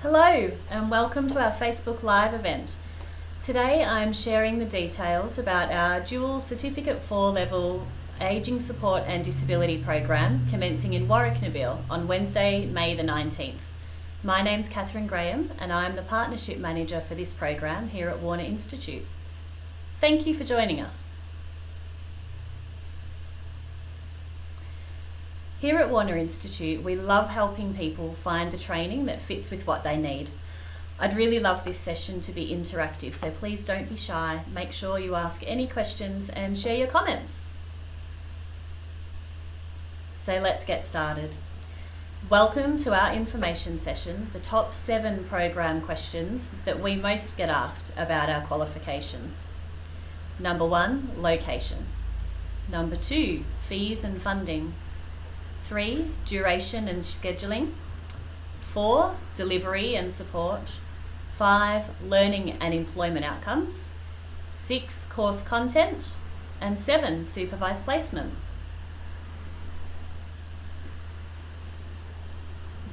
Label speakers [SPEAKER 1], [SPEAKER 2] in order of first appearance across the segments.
[SPEAKER 1] Hello and welcome to our Facebook Live event. Today I'm sharing the details about our dual Certificate 4 level Ageing Support and Disability program commencing in Warracknabeal on Wednesday, May the 19th. My name's Katherine and I'm the Partnership Manager for this program here at Warner Institute. Thank you for joining us. Here at Warner Institute, we love helping people find the training that fits with what they need. I'd really love this session to be interactive, so please don't be shy. Make sure you ask any questions and share your comments. So let's get started. Welcome to our information session, the top 7 program questions that we most get asked about our qualifications. Number 1, location. Number 2, fees and funding. 3, duration and scheduling. 4, delivery and support. 5, learning and employment outcomes. 6, course content. And 7, supervised placement.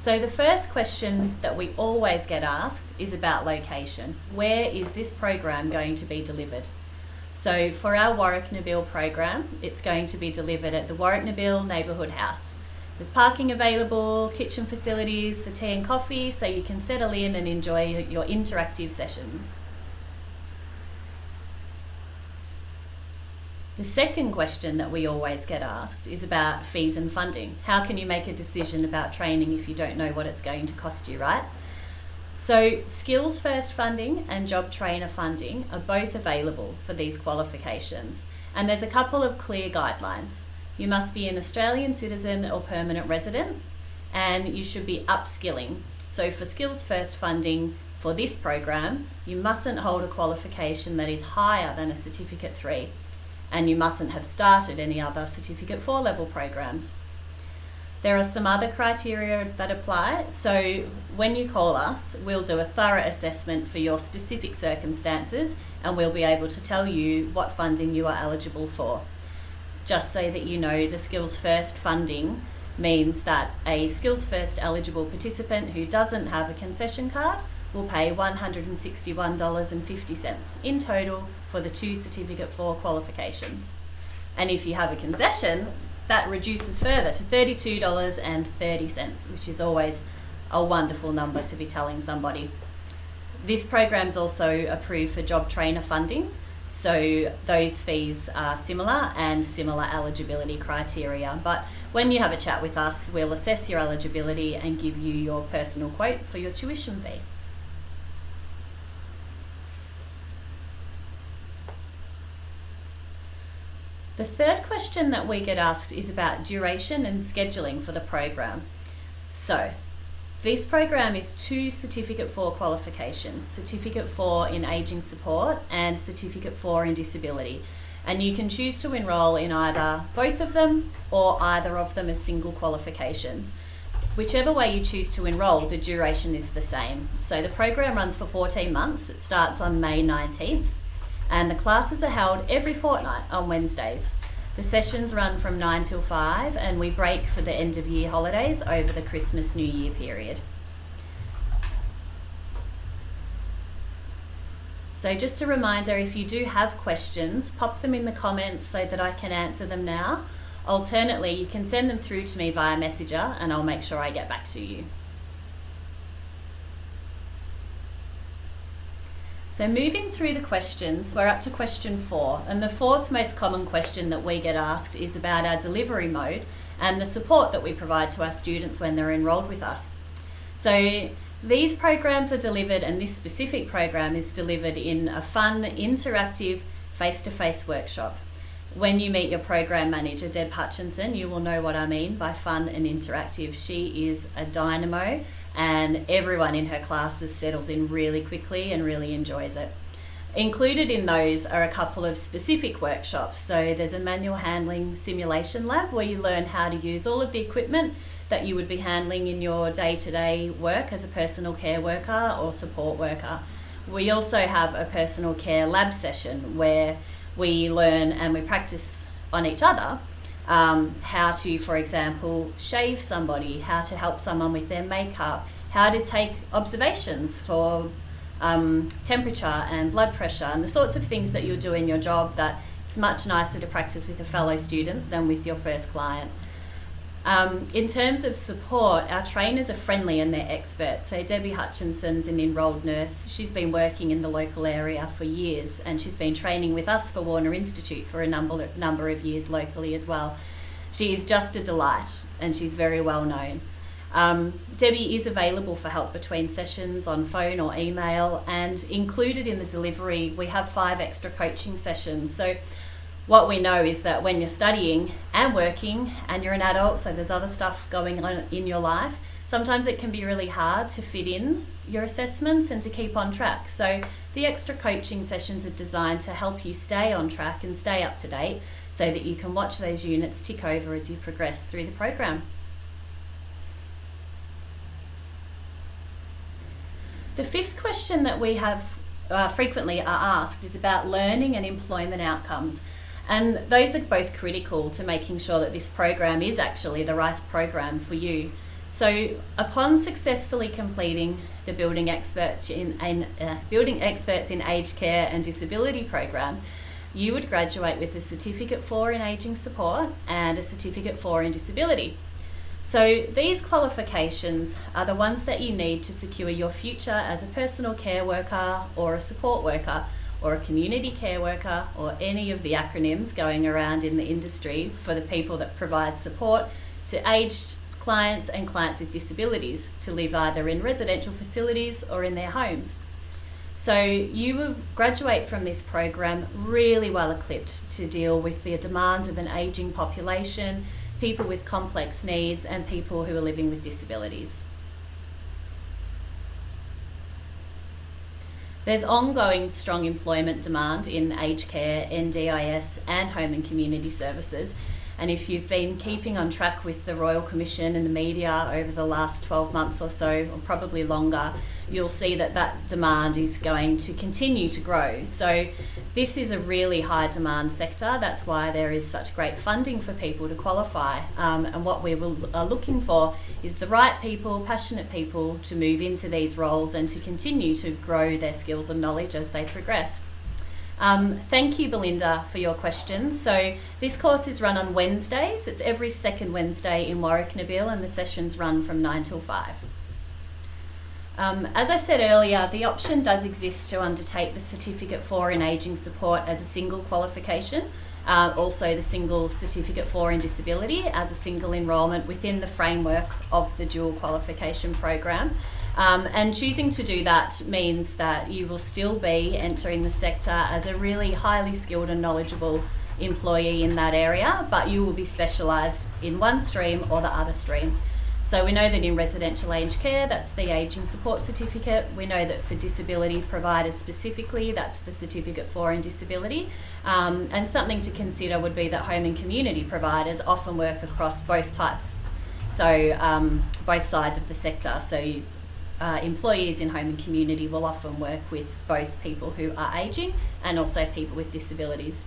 [SPEAKER 1] So the first question that we always get asked is about location. Where is this program going to be delivered? So for our Warracknabeal program, it's going to be delivered at the Warracknabeal Neighbourhood House. There's parking available, kitchen facilities for tea and coffee, so you can settle in and enjoy your interactive sessions. The second question that we always get asked is about fees and funding. How can you make a decision about training if you don't know what it's going to cost you, right? So Skills First funding and Job Trainer funding are both available for these qualifications, and there's a couple of clear guidelines. You must be an Australian citizen or permanent resident, and you should be upskilling. So for Skills First funding for this program, you mustn't hold a qualification that is higher than a Certificate 3, and you mustn't have started any other Certificate 4 level programs. There are some other criteria that apply, so when you call us, we'll do a thorough assessment for your specific circumstances, and we'll be able to tell you what funding you are eligible for. Just so that you know, the Skills First funding means that a Skills First eligible participant who doesn't have a concession card will pay $161.50 in total for the 2 Certificate 4 qualifications. And if you have a concession, that reduces further to $32.30, which is always a wonderful number to be telling somebody. This program is also approved for Job Trainer funding, so those fees are similar and similar eligibility criteria. But when you have a chat with us, we'll assess your eligibility and give you your personal quote for your tuition fee. The third question that we get asked is about duration and scheduling for the program. So this program is 2 Certificate 4 qualifications, Certificate 4 in Ageing Support and Certificate 4 in Disability. And you can choose to enrol in either both of them or either of them as single qualifications. Whichever way you choose to enrol, the duration is the same. So the program runs for 14 months. It starts on May 19th and the classes are held every fortnight on Wednesdays. The sessions run from 9 till 5 and we break for the end of year holidays over the Christmas New Year period. So just a reminder, if you do have questions, pop them in the comments so that I can answer them now. Alternately, you can send them through to me via Messenger and I'll make sure I get back to you. So moving through the questions, we're up to question 4, and the 4th most common question that we get asked is about our delivery mode and the support that we provide to our students when they're enrolled with us. So these programs are delivered, and this specific program is delivered in a fun, interactive, face-to-face workshop. When you meet your program manager, Deb Hutchinson, you will know what I mean by fun and interactive. She is a dynamo, and everyone in her classes settles in really quickly and really enjoys it. Included in those are a couple of specific workshops. So there's a manual handling simulation lab where you learn how to use all of the equipment that you would be handling in your day-to-day work as a personal care worker or support worker. We also have a personal care lab session where we learn and we practice on each other how to, for example, shave somebody, how to help someone with their makeup, how to take observations for temperature and blood pressure and the sorts of things that you'll do in your job that it's much nicer to practice with a fellow student than with your first client. In terms of support, our trainers are friendly and they're experts. So Debbie Hutchinson's an enrolled nurse. She's been working in the local area for years, and she's been training with us for Warner Institute for a number of years locally as well. She is just a delight, and she's very well known. Debbie is available for help between sessions on phone or email, and included in the delivery we have 5 extra coaching sessions. So what we know is that when you're studying and working and you're an adult, so there's other stuff going on in your life, sometimes it can be really hard to fit in your assessments and to keep on track. So the extra coaching sessions are designed to help you stay on track and stay up to date so that you can watch those units tick over as you progress through the program. The 5th question that we have frequently are asked is about learning and employment outcomes. And those are both critical to making sure that this program is actually the right program for you. So upon successfully completing the Building Experts in Aged Care and Disability program, you would graduate with a Certificate 4 in Ageing Support and a Certificate 4 in Disability. So these qualifications are the ones that you need to secure your future as a personal care worker or a support worker or a community care worker, or any of the acronyms going around in the industry for the people that provide support to aged clients and clients with disabilities to live either in residential facilities or in their homes. So you will graduate from this program really well equipped to deal with the demands of an aging population, people with complex needs, and people who are living with disabilities. There's ongoing strong employment demand in aged care, NDIS and home and community services, and if you've been keeping on track with the Royal Commission and the media over the last 12 months or so, or probably longer, you'll see that that demand is going to continue to grow. So this is a really high demand sector. That's why there is such great funding for people to qualify. And what we are looking for is the right people, passionate people to move into these roles and to continue to grow their skills and knowledge as they progress. Thank you, Belinda, for your question. So this course is run on Wednesdays. It's every second Wednesday in Warracknabeal, and the sessions run from 9 till 5. As I said earlier, the option does exist to undertake the Certificate 4 in Ageing Support as a single qualification, also the single Certificate 4 in Disability as a single enrolment within the framework of the dual qualification program. And choosing to do that means that you will still be entering the sector as a really highly skilled and knowledgeable employee in that area, but you will be specialised in one stream or the other stream. So we know that in residential aged care, that's the Ageing Support Certificate. We know that for disability providers specifically, that's the Certificate 4 in Disability. And something to consider would be that home and community providers often work across both types. So both sides of the sector. So employees in home and community will often work with both people who are ageing and also people with disabilities.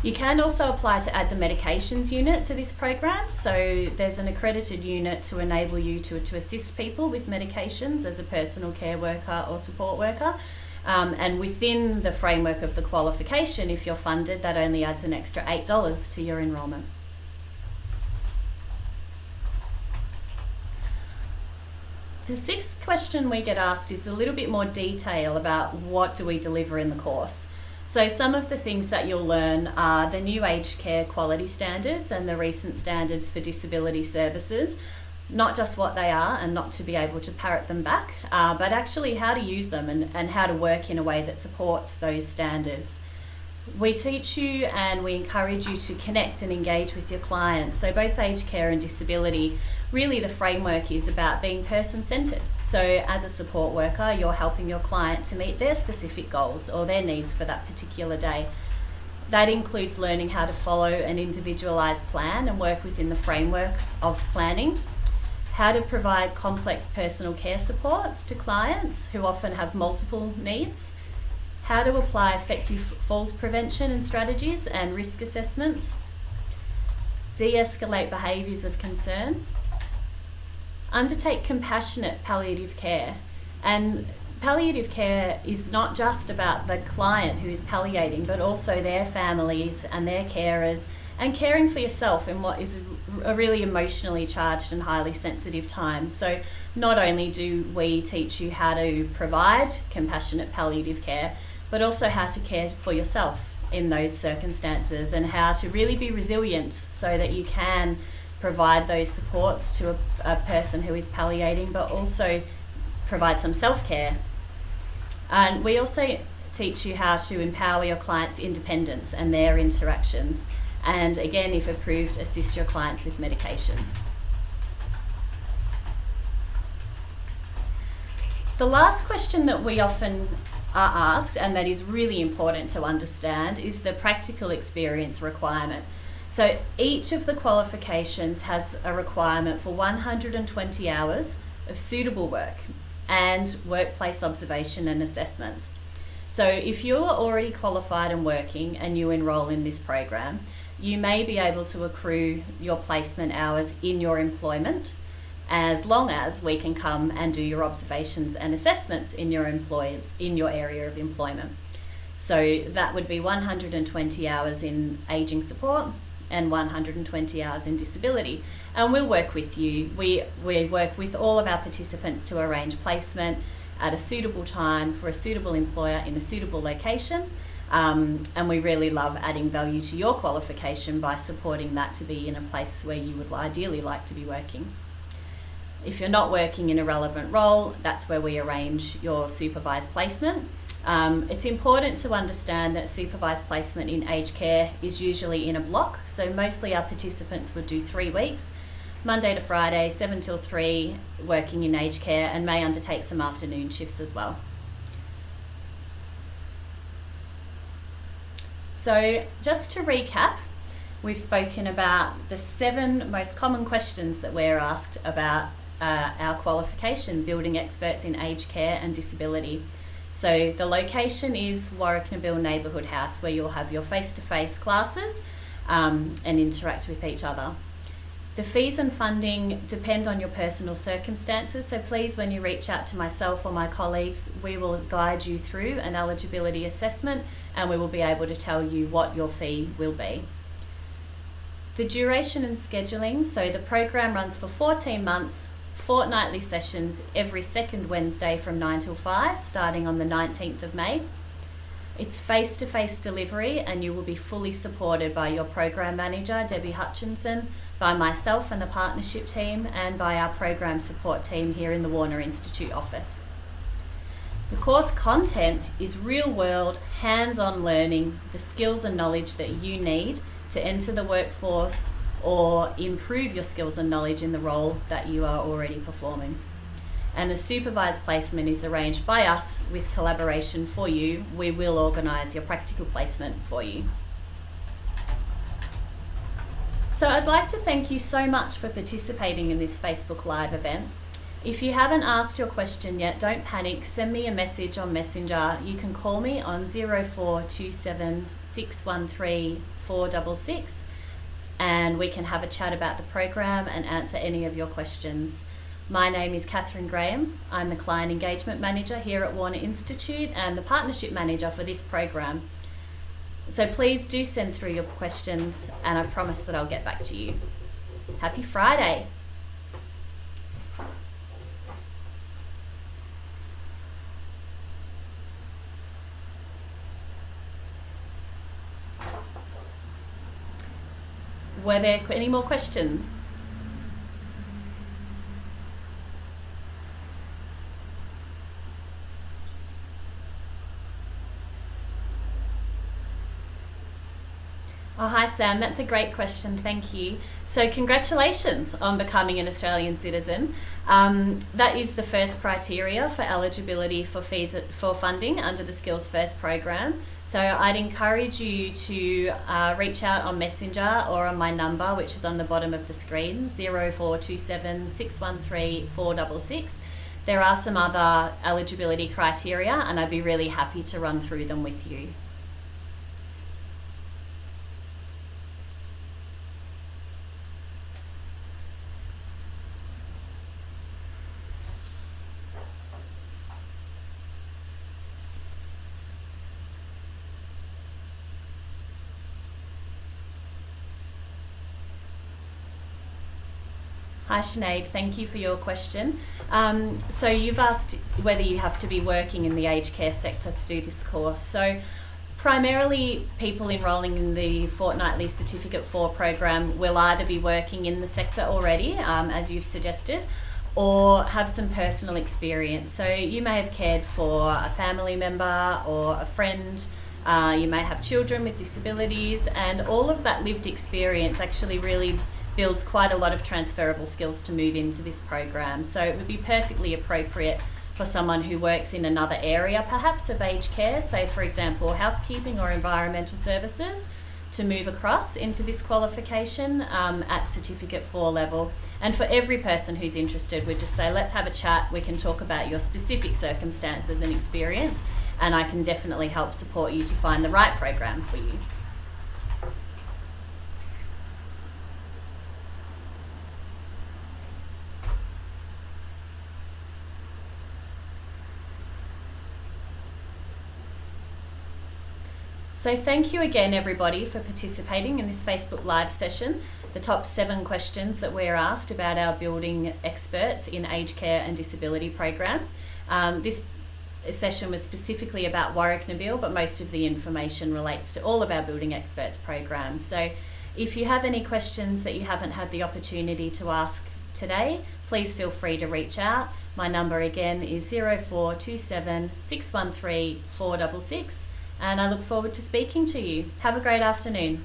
[SPEAKER 1] You can also apply to add the medications unit to this program. So there's an accredited unit to enable you to assist people with medications as a personal care worker or support worker. And within the framework of the qualification, if you're funded, that only adds an extra $8 to your enrolment. The 6th question we get asked is a little bit more detail about what do we deliver in the course. So some of the things that you'll learn are the new aged care quality standards and the recent standards for disability services, not just what they are and not to be able to parrot them back, but actually how to use them and how to work in a way that supports those standards. We teach you and we encourage you to connect and engage with your clients. So both aged care and disability, really the framework is about being person-centred. So as a support worker, you're helping your client to meet their specific goals or their needs for that particular day. That includes learning how to follow an individualised plan and work within the framework of planning, how to provide complex personal care supports to clients who often have multiple needs, how to apply effective falls prevention and strategies and risk assessments, de-escalate behaviours of concern, undertake compassionate palliative care. And palliative care is not just about the client who is palliating, but also their families and their carers, and caring for yourself in what is a really emotionally charged and highly sensitive time. So not only do we teach you how to provide compassionate palliative care, but also how to care for yourself in those circumstances, and how to really be resilient so that you can provide those supports to a person who is palliating, but also provide some self-care. And we also teach you how to empower your clients' independence and their interactions. And again, if approved, assist your clients with medication. The last question that we often are asked, and that is really important to understand, is the practical experience requirement. So each of the qualifications has a requirement for 120 hours of suitable work and workplace observation and assessments. So if you're already qualified and working and you enrol in this program, you may be able to accrue your placement hours in your employment, as long as we can come and do your observations and assessments in your area of employment. So that would be 120 hours in ageing support and 120 hours in disability. And we'll work with you. We work with all of our participants to arrange placement at a suitable time for a suitable employer in a suitable location. And we really love adding value to your qualification by supporting that to be in a place where you would ideally like to be working. If you're not working in a relevant role, that's where we arrange your supervised placement. It's important to understand that supervised placement in aged care is usually in a block. So mostly our participants would do 3 weeks, Monday to Friday, 7 till 3, working in aged care, and may undertake some afternoon shifts as well. So just to recap, we've spoken about the 7 most common questions that we're asked about our qualification, building experts in aged care and disability. So the location is Warracknabeal Neighbourhood House, where you'll have your face-to-face classes and interact with each other. The fees and funding depend on your personal circumstances, so please, when you reach out to myself or my colleagues, we will guide you through an eligibility assessment and we will be able to tell you what your fee will be. The duration and scheduling, so the program runs for 14 months, fortnightly sessions every second Wednesday from 9 till 5, starting on the 19th of May. It's face-to-face delivery, and you will be fully supported by your program manager, Debbie Hutchinson, by myself and the partnership team, and by our program support team here in the Warner Institute office. The course content is real-world, hands-on learning, the skills and knowledge that you need to enter the workforce or improve your skills and knowledge in the role that you are already performing. And the supervised placement is arranged by us with collaboration for you. We will organise your practical placement for you. So I'd like to thank you so much for participating in this Facebook Live event. If you haven't asked your question yet, don't panic. Send me a message on Messenger. You can call me on 0427 613 466. And we can have a chat about the program and answer any of your questions. My name is Katherine Graham. I'm the Client Engagement Manager here at Warner Institute and the Partnership Manager for this program. So please do send through your questions and I promise that I'll get back to you. Happy Friday. Were there any more questions? Oh, hi Sam, that's a great question, thank you. So congratulations on becoming an Australian citizen. That is the first criteria for eligibility for fees for funding under the Skills First program. So I'd encourage you to reach out on Messenger or on my number, which is on the bottom of the screen, 0427 613 466. There are some other eligibility criteria and I'd be really happy to run through them with you. Hi Sinead, thank you for your question. So you've asked whether you have to be working in the aged care sector to do this course. So primarily people enrolling in the Fortnightly Certificate 4 program will either be working in the sector already, as you've suggested, or have some personal experience. So you may have cared for a family member or a friend, you may have children with disabilities, and all of that lived experience actually really builds quite a lot of transferable skills to move into this program. So it would be perfectly appropriate for someone who works in another area, perhaps of aged care, say for example housekeeping or environmental services, to move across into this qualification at Certificate 4 level. And for every person who's interested, we'd just say, let's have a chat, we can talk about your specific circumstances and experience, and I can definitely help support you to find the right program for you. So thank you again everybody for participating in this Facebook Live session. The top 7 questions that we're asked about our building experts in aged care and disability program. This session was specifically about Warracknabeal, but most of the information relates to all of our building experts programs. So if you have any questions that you haven't had the opportunity to ask today, please feel free to reach out. My number again is 0427 613 466. And I look forward to speaking to you. Have a great afternoon.